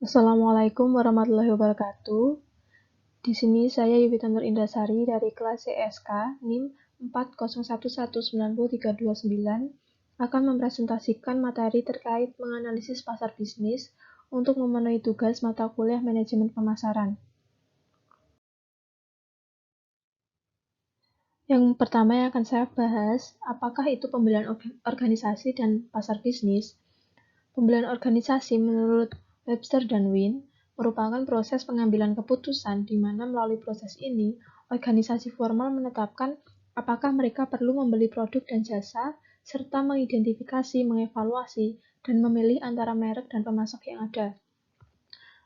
Assalamualaikum warahmatullahi wabarakatuh. Di sini saya Yovita Nur Indasari dari kelas CSK NIM 401190329 akan mempresentasikan materi terkait menganalisis pasar bisnis untuk memenuhi tugas mata kuliah manajemen pemasaran. Yang pertama yang akan saya bahas, apakah itu pembelian organisasi dan pasar bisnis? Pembelian organisasi menurut Webster dan Wynne merupakan proses pengambilan keputusan di mana melalui proses ini, organisasi formal menetapkan apakah mereka perlu membeli produk dan jasa, serta mengidentifikasi, mengevaluasi, dan memilih antara merek dan pemasok yang ada.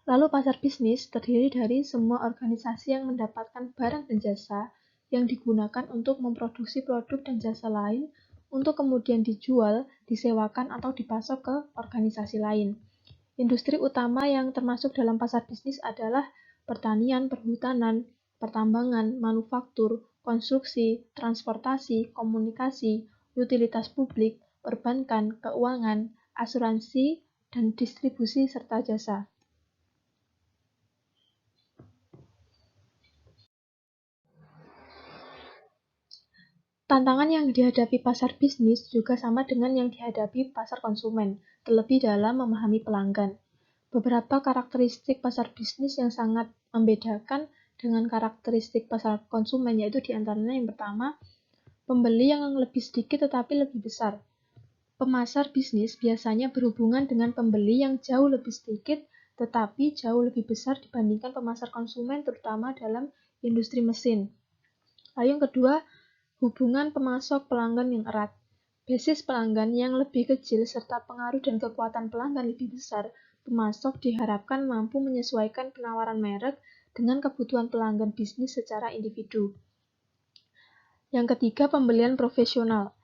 Lalu pasar bisnis terdiri dari semua organisasi yang mendapatkan barang dan jasa yang digunakan untuk memproduksi produk dan jasa lain untuk kemudian dijual, disewakan, atau dipasok ke organisasi lain. Industri utama yang termasuk dalam pasar bisnis adalah pertanian, perhutanan, pertambangan, manufaktur, konstruksi, transportasi, komunikasi, utilitas publik, perbankan, keuangan, asuransi, dan distribusi serta jasa. Tantangan yang dihadapi pasar bisnis juga sama dengan yang dihadapi pasar konsumen, terlebih dalam memahami pelanggan. Beberapa karakteristik pasar bisnis yang sangat membedakan dengan karakteristik pasar konsumen yaitu diantaranya yang pertama, pembeli yang lebih sedikit tetapi lebih besar. Pemasar bisnis biasanya berhubungan dengan pembeli yang jauh lebih sedikit tetapi jauh lebih besar dibandingkan pemasar konsumen terutama dalam industri mesin. Lalu yang kedua, hubungan pemasok pelanggan yang erat. Basis pelanggan yang lebih kecil serta pengaruh dan kekuatan pelanggan lebih besar, pemasok diharapkan mampu menyesuaikan penawaran merek dengan kebutuhan pelanggan bisnis secara individu. Yang ketiga, pembelian profesional.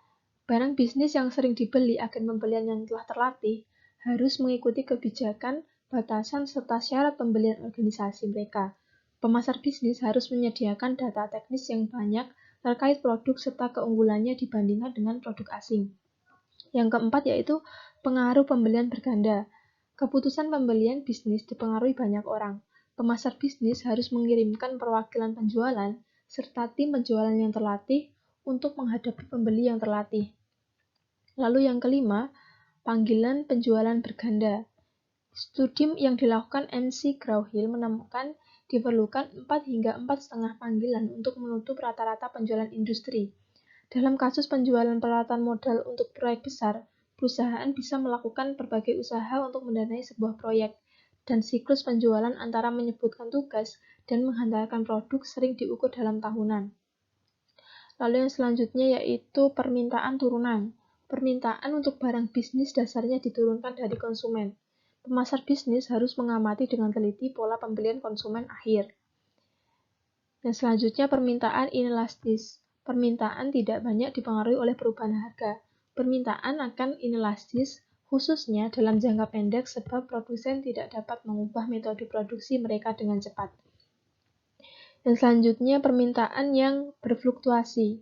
Barang bisnis yang sering dibeli agen pembelian yang telah terlatih harus mengikuti kebijakan, batasan, serta syarat pembelian organisasi mereka. Pemasar bisnis harus menyediakan data teknis yang banyak terkait produk serta keunggulannya dibandingkan dengan produk asing. Yang keempat yaitu pengaruh pembelian berganda. Keputusan pembelian bisnis dipengaruhi banyak orang. Pemasar bisnis harus mengirimkan perwakilan penjualan serta tim penjualan yang terlatih untuk menghadapi pembeli yang terlatih. Lalu yang kelima, panggilan penjualan berganda. Studi yang dilakukan MC Grauhill menemukan diperlukan 4 hingga 4,5 panggilan untuk menutup rata-rata penjualan industri. Dalam kasus penjualan peralatan modal untuk proyek besar, perusahaan bisa melakukan berbagai usaha untuk mendanai sebuah proyek, dan siklus penjualan antara menyebutkan tugas dan menghantarkan produk sering diukur dalam tahunan. Lalu yang selanjutnya yaitu permintaan turunan. Permintaan untuk barang bisnis dasarnya diturunkan dari konsumen. Pemasar bisnis harus mengamati dengan teliti pola pembelian konsumen akhir. Dan selanjutnya permintaan inelastis. Permintaan tidak banyak dipengaruhi oleh perubahan harga. Permintaan akan inelastis khususnya dalam jangka pendek sebab produsen tidak dapat mengubah metode produksi mereka dengan cepat. Dan selanjutnya permintaan yang berfluktuasi.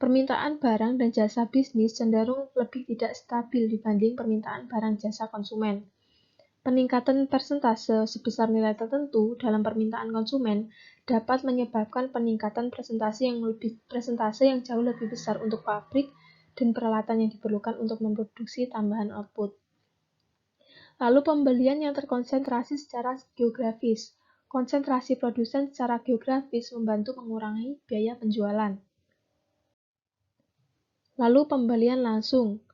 Permintaan barang dan jasa bisnis cenderung lebih tidak stabil dibanding permintaan barang jasa konsumen. Peningkatan persentase sebesar nilai tertentu dalam permintaan konsumen dapat menyebabkan peningkatan presentasi yang jauh lebih besar untuk pabrik dan peralatan yang diperlukan untuk memproduksi tambahan output. Lalu pembelian yang terkonsentrasi secara geografis. Konsentrasi produsen secara geografis membantu mengurangi biaya penjualan. Lalu pembelian langsung.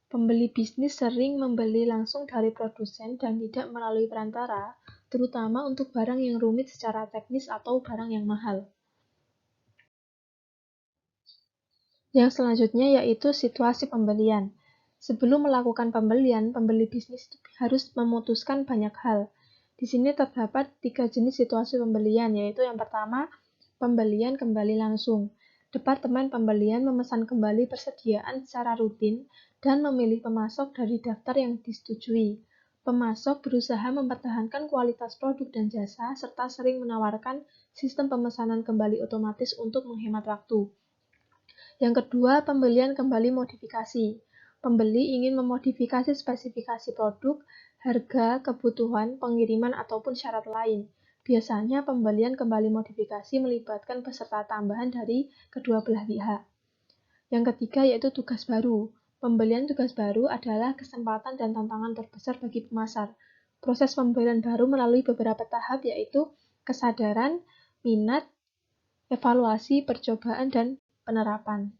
Pembeli bisnis sering membeli langsung dari produsen dan tidak melalui perantara, terutama untuk barang yang rumit secara teknis atau barang yang mahal. Yang selanjutnya yaitu situasi pembelian. Sebelum melakukan pembelian, pembeli bisnis harus memutuskan banyak hal. Di sini terdapat 3 jenis situasi pembelian, yaitu yang pertama, pembelian kembali langsung. Departemen pembelian memesan kembali persediaan secara rutin dan memilih pemasok dari daftar yang disetujui. Pemasok berusaha mempertahankan kualitas produk dan jasa serta sering menawarkan sistem pemesanan kembali otomatis untuk menghemat waktu. Yang kedua, pembelian kembali modifikasi. Pembeli ingin memodifikasi spesifikasi produk harga, kebutuhan, pengiriman, ataupun syarat lain. Biasanya pembelian kembali modifikasi melibatkan peserta tambahan dari kedua belah pihak. Yang ketiga yaitu tugas baru. Pembelian tugas baru adalah kesempatan dan tantangan terbesar bagi pemasar. Proses pembelian baru melalui beberapa tahap yaitu kesadaran, minat, evaluasi, percobaan, dan penerapan.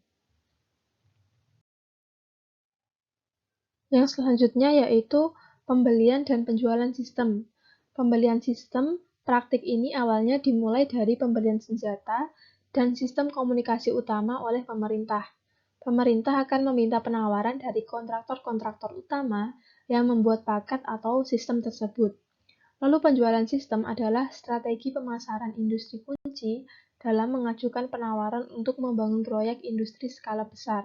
Yang selanjutnya yaitu pembelian dan penjualan sistem. Pembelian sistem, praktik ini awalnya dimulai dari pembelian senjata dan sistem komunikasi utama oleh pemerintah. Pemerintah akan meminta penawaran dari kontraktor-kontraktor utama yang membuat paket atau sistem tersebut. Lalu penjualan sistem adalah strategi pemasaran industri kunci dalam mengajukan penawaran untuk membangun proyek industri skala besar.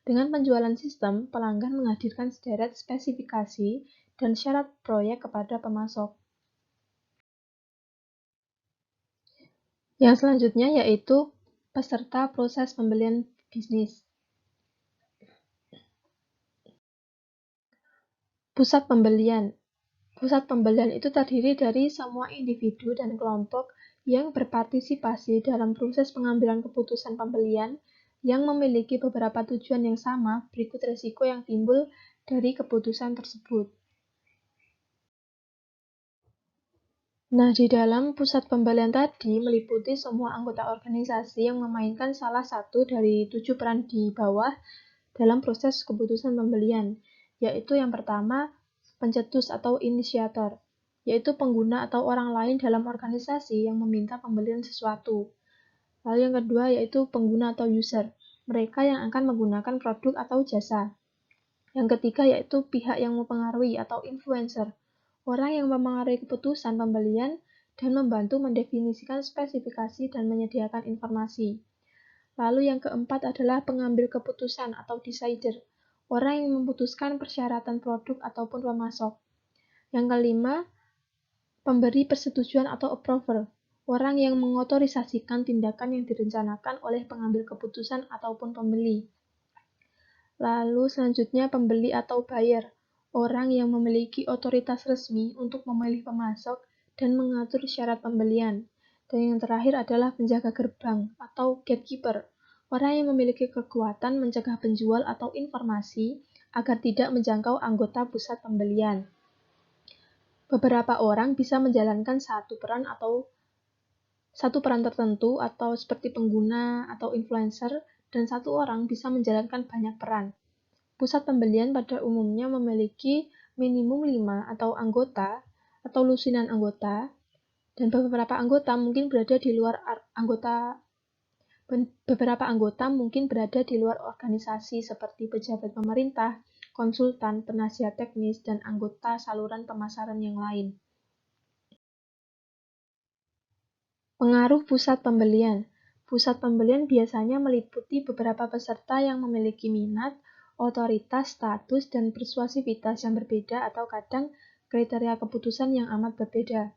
Dengan penjualan sistem, pelanggan menghadirkan sederet spesifikasi dan syarat proyek kepada pemasok. Yang selanjutnya yaitu peserta proses pembelian bisnis. Pusat pembelian. Pusat pembelian itu terdiri dari semua individu dan kelompok yang berpartisipasi dalam proses pengambilan keputusan pembelian yang memiliki beberapa tujuan yang sama. Berikut risiko yang timbul dari keputusan tersebut. Nah, di dalam pusat pembelian tadi meliputi semua anggota organisasi yang memainkan salah satu dari 7 peran di bawah dalam proses keputusan pembelian, yaitu yang pertama, pencetus atau inisiator, yaitu pengguna atau orang lain dalam organisasi yang meminta pembelian sesuatu. Lalu yang kedua yaitu pengguna atau user, mereka yang akan menggunakan produk atau jasa. Yang ketiga yaitu pihak yang mempengaruhi atau influencer, orang yang mempengaruhi keputusan pembelian dan membantu mendefinisikan spesifikasi dan menyediakan informasi. Lalu yang keempat adalah pengambil keputusan atau decider, orang yang memutuskan persyaratan produk ataupun pemasok. Yang kelima, pemberi persetujuan atau approver, orang yang mengotorisasikan tindakan yang direncanakan oleh pengambil keputusan ataupun pembeli. Lalu selanjutnya pembeli atau buyer, orang yang memiliki otoritas resmi untuk memilih pemasok dan mengatur syarat pembelian. Dan yang terakhir adalah penjaga gerbang atau gatekeeper, orang yang memiliki kekuatan mencegah penjual atau informasi agar tidak menjangkau anggota pusat pembelian. Beberapa orang bisa menjalankan satu peran tertentu atau seperti pengguna atau influencer, dan satu orang bisa menjalankan banyak peran. Pusat pembelian pada umumnya memiliki minimum 5 atau anggota atau lusinan anggota, dan beberapa anggota mungkin berada di luar organisasi seperti pejabat pemerintah, konsultan, penasihat teknis, dan anggota saluran pemasaran yang lain. Pengaruh pusat pembelian. Pusat pembelian biasanya meliputi beberapa peserta yang memiliki minat, otoritas, status, dan persuasivitas yang berbeda atau kadang kriteria keputusan yang amat berbeda.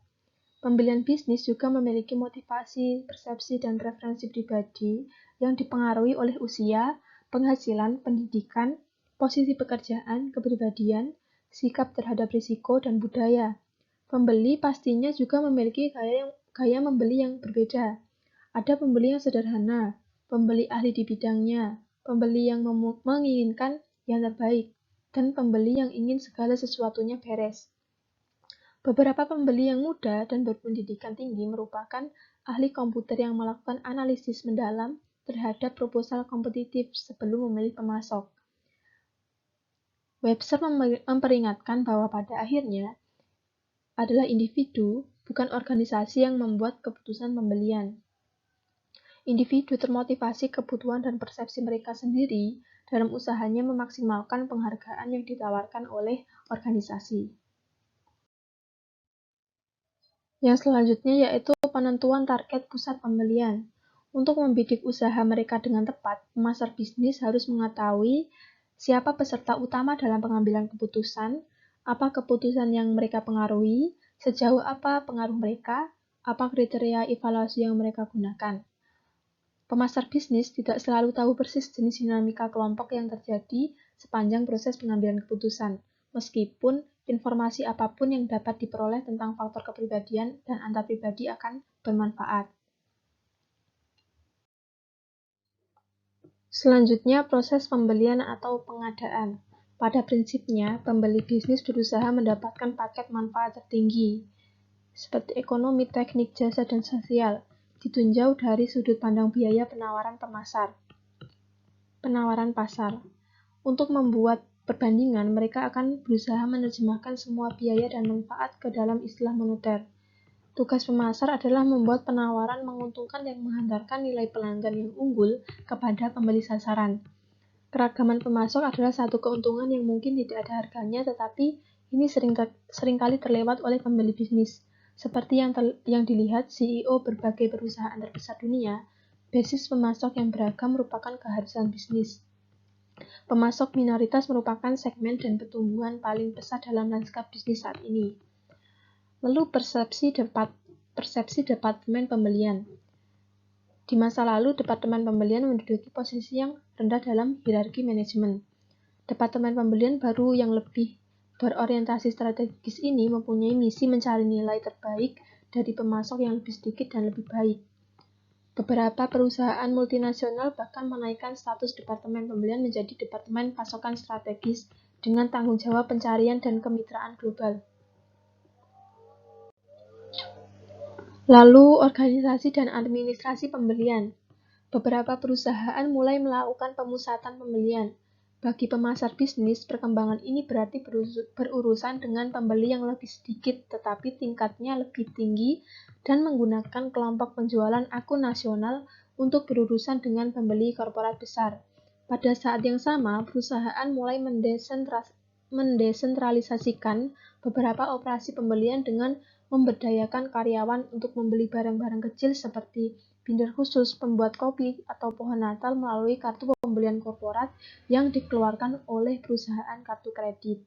Pembelian bisnis juga memiliki motivasi, persepsi, dan preferensi pribadi yang dipengaruhi oleh usia, penghasilan, pendidikan, posisi pekerjaan, kepribadian, sikap terhadap risiko, dan budaya. Pembeli pastinya juga memiliki gaya membeli yang berbeda. Ada pembeli yang sederhana, pembeli ahli di bidangnya, pembeli yang menginginkan yang terbaik, dan pembeli yang ingin segala sesuatunya beres. Beberapa pembeli yang muda dan berpendidikan tinggi merupakan ahli komputer yang melakukan analisis mendalam terhadap proposal kompetitif sebelum memilih pemasok. Webster memperingatkan bahwa pada akhirnya adalah individu, bukan organisasi yang membuat keputusan pembelian. Individu termotivasi kebutuhan dan persepsi mereka sendiri dalam usahanya memaksimalkan penghargaan yang ditawarkan oleh organisasi. Yang selanjutnya yaitu penentuan target pusat pembelian. Untuk membidik usaha mereka dengan tepat, pemasar bisnis harus mengetahui siapa peserta utama dalam pengambilan keputusan, apa keputusan yang mereka pengaruhi, sejauh apa pengaruh mereka, apa kriteria evaluasi yang mereka gunakan. Pemasar bisnis tidak selalu tahu persis jenis dinamika kelompok yang terjadi sepanjang proses pengambilan keputusan, meskipun informasi apapun yang dapat diperoleh tentang faktor kepribadian dan antar pribadi akan bermanfaat. Selanjutnya, proses pembelian atau pengadaan. Pada prinsipnya, pembeli bisnis berusaha mendapatkan paket manfaat tertinggi, seperti ekonomi, teknik, jasa, dan sosial, ditinjau dari sudut pandang biaya penawaran pasar. Untuk membuat perbandingan, mereka akan berusaha menerjemahkan semua biaya dan manfaat ke dalam istilah moneter. Tugas pemasar adalah membuat penawaran menguntungkan yang menghantarkan nilai pelanggan yang unggul kepada pembeli sasaran. Keragaman pemasok adalah satu keuntungan yang mungkin tidak ada harganya, tetapi ini seringkali terlewat oleh pembeli bisnis. Seperti yang dilihat CEO berbagai perusahaan terbesar dunia, basis pemasok yang beragam merupakan keharusan bisnis. Pemasok minoritas merupakan segmen dan pertumbuhan paling besar dalam lanskap bisnis saat ini. Lalu persepsi departemen pembelian. Di masa lalu, departemen pembelian menduduki posisi yang rendah dalam hierarki manajemen. Departemen pembelian baru yang lebih berorientasi strategis ini mempunyai misi mencari nilai terbaik dari pemasok yang lebih sedikit dan lebih baik. Beberapa perusahaan multinasional bahkan menaikkan status departemen pembelian menjadi departemen pasokan strategis dengan tanggung jawab pencarian dan kemitraan global. Lalu, organisasi dan administrasi pembelian. Beberapa perusahaan mulai melakukan pemusatan pembelian. Bagi pemasar bisnis, perkembangan ini berarti berurusan dengan pembeli yang lebih sedikit tetapi tingkatnya lebih tinggi dan menggunakan kelompok penjualan akun nasional untuk berurusan dengan pembeli korporat besar. Pada saat yang sama, perusahaan mulai mendesentralisasikan beberapa operasi pembelian dengan memberdayakan karyawan untuk membeli barang-barang kecil seperti binder khusus, pembuat kopi, atau pohon Natal melalui kartu pembelian korporat yang dikeluarkan oleh perusahaan kartu kredit.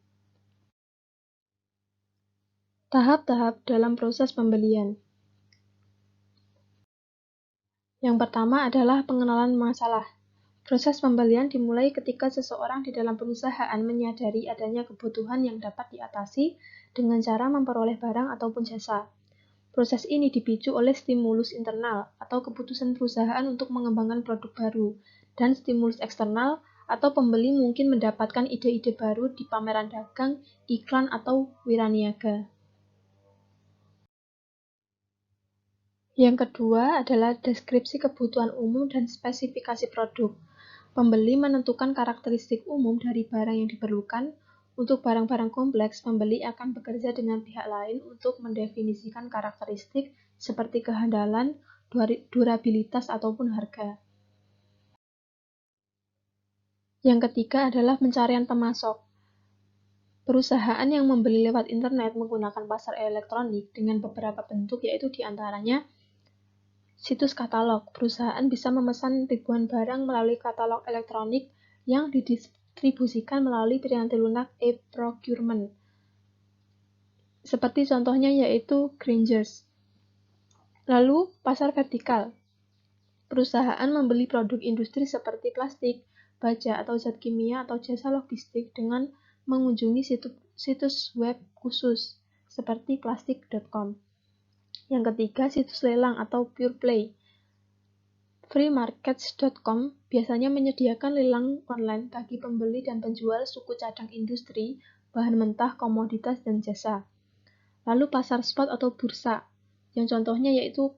Tahap-tahap dalam proses pembelian. Yang pertama adalah pengenalan masalah. Proses pembelian dimulai ketika seseorang di dalam perusahaan menyadari adanya kebutuhan yang dapat diatasi dengan cara memperoleh barang ataupun jasa. Proses ini dipicu oleh stimulus internal atau keputusan perusahaan untuk mengembangkan produk baru, dan stimulus eksternal atau pembeli mungkin mendapatkan ide-ide baru di pameran dagang, iklan, atau wiraniaga. Yang kedua adalah deskripsi kebutuhan umum dan spesifikasi produk. Pembeli menentukan karakteristik umum dari barang yang diperlukan. Untuk barang-barang kompleks, pembeli akan bekerja dengan pihak lain untuk mendefinisikan karakteristik seperti kehandalan, durabilitas, ataupun harga. Yang ketiga adalah pencarian pemasok. Perusahaan yang membeli lewat internet menggunakan pasar elektronik dengan beberapa bentuk, yaitu diantaranya situs katalog. Perusahaan bisa memesan ribuan barang melalui katalog elektronik yang didistribusikan melalui piranti lunak e-procurement. Seperti contohnya yaitu Grangers. Lalu, pasar vertikal. Perusahaan membeli produk industri seperti plastik, baja, atau zat kimia atau jasa logistik dengan mengunjungi situs web khusus seperti plastik.com. Yang ketiga, situs lelang atau pure play. Freemarkets.com biasanya menyediakan lelang online bagi pembeli dan penjual suku cadang industri, bahan mentah, komoditas, dan jasa. Lalu pasar spot atau bursa, yang contohnya yaitu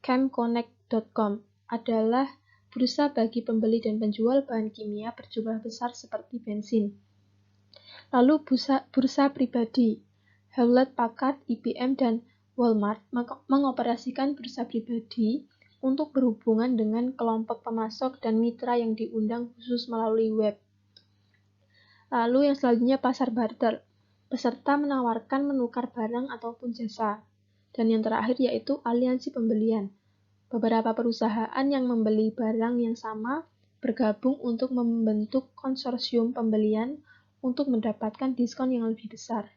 chemconnect.com adalah bursa bagi pembeli dan penjual bahan kimia berjumlah besar seperti bensin. Lalu bursa pribadi, Hewlett-Packard, IBM, dan Walmart mengoperasikan bursa pribadi untuk berhubungan dengan kelompok pemasok dan mitra yang diundang khusus melalui web. Lalu yang selanjutnya pasar barter. Peserta menawarkan menukar barang ataupun jasa. Dan yang terakhir yaitu aliansi pembelian. Beberapa perusahaan yang membeli barang yang sama bergabung untuk membentuk konsorsium pembelian untuk mendapatkan diskon yang lebih besar.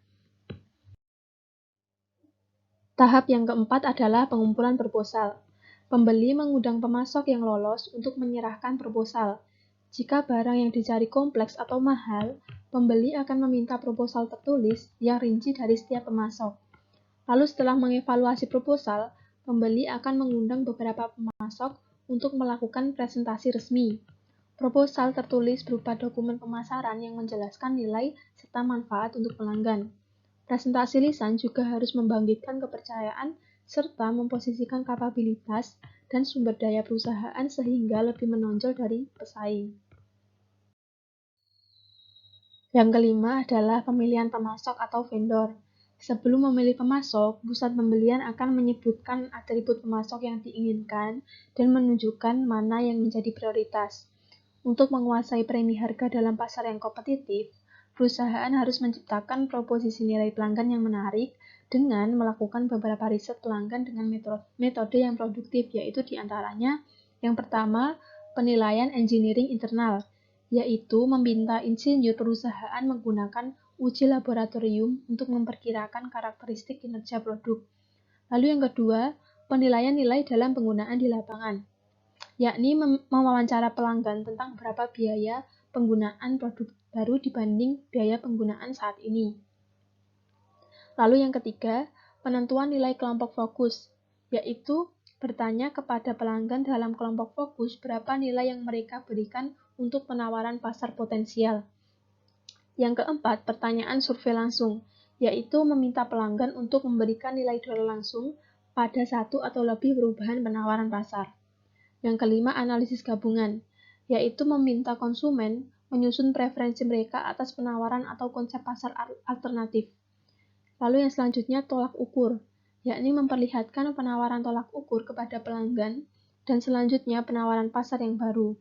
Tahap yang keempat adalah pengumpulan proposal. Pembeli mengundang pemasok yang lolos untuk menyerahkan proposal. Jika barang yang dicari kompleks atau mahal, pembeli akan meminta proposal tertulis yang rinci dari setiap pemasok. Lalu setelah mengevaluasi proposal, pembeli akan mengundang beberapa pemasok untuk melakukan presentasi resmi. Proposal tertulis berupa dokumen pemasaran yang menjelaskan nilai serta manfaat untuk pelanggan. Presentasi lisan juga harus membangkitkan kepercayaan serta memposisikan kapabilitas dan sumber daya perusahaan sehingga lebih menonjol dari pesaing. Yang kelima adalah pemilihan pemasok atau vendor. Sebelum memilih pemasok, pusat pembelian akan menyebutkan atribut pemasok yang diinginkan dan menunjukkan mana yang menjadi prioritas. Untuk menguasai premi harga dalam pasar yang kompetitif, perusahaan harus menciptakan proposisi nilai pelanggan yang menarik dengan melakukan beberapa riset pelanggan dengan metode yang produktif, yaitu diantaranya yang pertama, penilaian engineering internal, yaitu meminta insinyur perusahaan menggunakan uji laboratorium untuk memperkirakan karakteristik kinerja produk. Lalu yang kedua, penilaian nilai dalam penggunaan di lapangan, yakni mewawancara pelanggan tentang berapa biaya penggunaan produk baru dibanding biaya penggunaan saat ini. Lalu yang ketiga, penentuan nilai kelompok fokus, yaitu bertanya kepada pelanggan dalam kelompok fokus berapa nilai yang mereka berikan untuk penawaran pasar potensial. Yang keempat, pertanyaan survei langsung, yaitu meminta pelanggan untuk memberikan nilai jual langsung pada satu atau lebih perubahan penawaran pasar. Yang kelima, analisis gabungan, yaitu meminta konsumen menyusun preferensi mereka atas penawaran atau konsep pasar alternatif. Lalu yang selanjutnya, tolak ukur, yakni memperlihatkan penawaran tolak ukur kepada pelanggan dan selanjutnya penawaran pasar yang baru.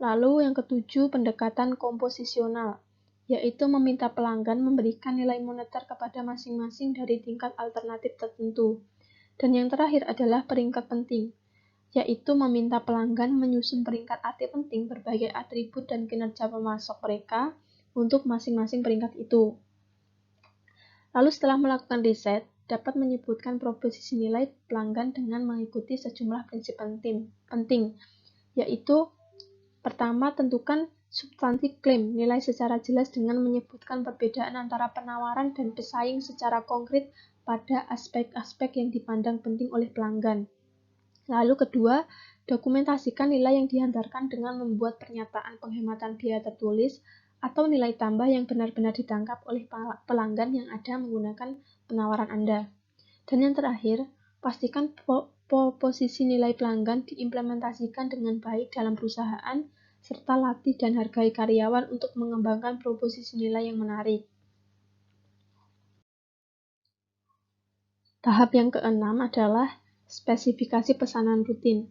Lalu yang ketujuh, pendekatan komposisional, yaitu meminta pelanggan memberikan nilai moneter kepada masing-masing dari tingkat alternatif tertentu. Dan yang terakhir adalah peringkat penting, yaitu meminta pelanggan menyusun peringkat arti penting berbagai atribut dan kinerja pemasok mereka untuk masing-masing peringkat itu. Lalu setelah melakukan riset, dapat menyebutkan proposisi nilai pelanggan dengan mengikuti sejumlah prinsip penting, yaitu pertama, tentukan substansi klaim nilai secara jelas dengan menyebutkan perbedaan antara penawaran dan pesaing secara konkret pada aspek-aspek yang dipandang penting oleh pelanggan. Lalu kedua, dokumentasikan nilai yang dihantarkan dengan membuat pernyataan penghematan biaya tertulis atau nilai tambah yang benar-benar ditangkap oleh pelanggan yang ada menggunakan penawaran Anda. Dan yang terakhir, pastikan posisi nilai pelanggan diimplementasikan dengan baik dalam perusahaan, serta latih dan hargai karyawan untuk mengembangkan proposisi nilai yang menarik. Tahap yang keenam adalah spesifikasi pesanan rutin.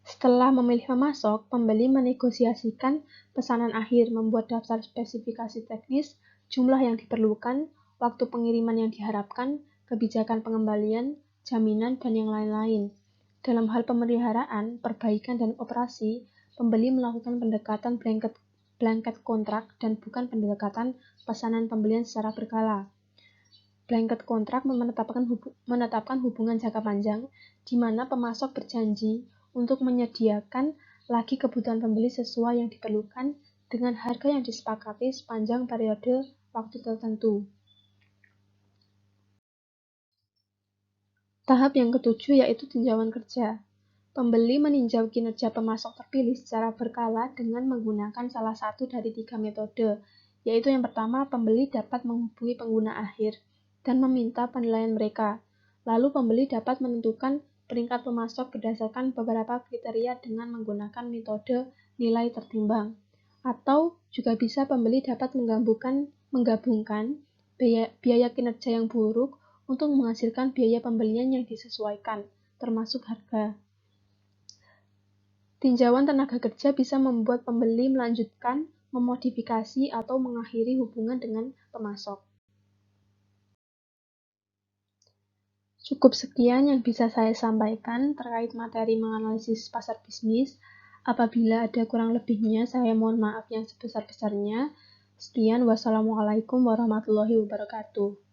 Setelah memilih pemasok, pembeli menegosiasikan pesanan akhir, membuat daftar spesifikasi teknis, jumlah yang diperlukan, waktu pengiriman yang diharapkan, kebijakan pengembalian, jaminan, dan yang lain-lain. Dalam hal pemeliharaan, perbaikan, dan operasi, pembeli melakukan pendekatan blanket kontrak dan bukan pendekatan pesanan pembelian secara berkala. Blanket kontrak menetapkan hubungan jangka panjang, di mana pemasok berjanji untuk menyediakan lagi kebutuhan pembeli sesuai yang diperlukan dengan harga yang disepakati sepanjang periode waktu tertentu. Tahap yang ketujuh yaitu tinjauan kerja. Pembeli meninjau kinerja pemasok terpilih secara berkala dengan menggunakan salah satu dari 3 metode, yaitu yang pertama, pembeli dapat menghubungi pengguna akhir dan meminta penilaian mereka. Lalu pembeli dapat menentukan peringkat pemasok berdasarkan beberapa kriteria dengan menggunakan metode nilai tertimbang. Atau juga bisa pembeli dapat menggabungkan biaya kinerja yang buruk untuk menghasilkan biaya pembelian yang disesuaikan, termasuk harga. Tinjauan tenaga kerja bisa membuat pembeli melanjutkan, memodifikasi, atau mengakhiri hubungan dengan pemasok. Cukup sekian yang bisa saya sampaikan terkait materi menganalisis pasar bisnis. Apabila ada kurang lebihnya, saya mohon maaf yang sebesar-besarnya. Sekian, wassalamualaikum warahmatullahi wabarakatuh.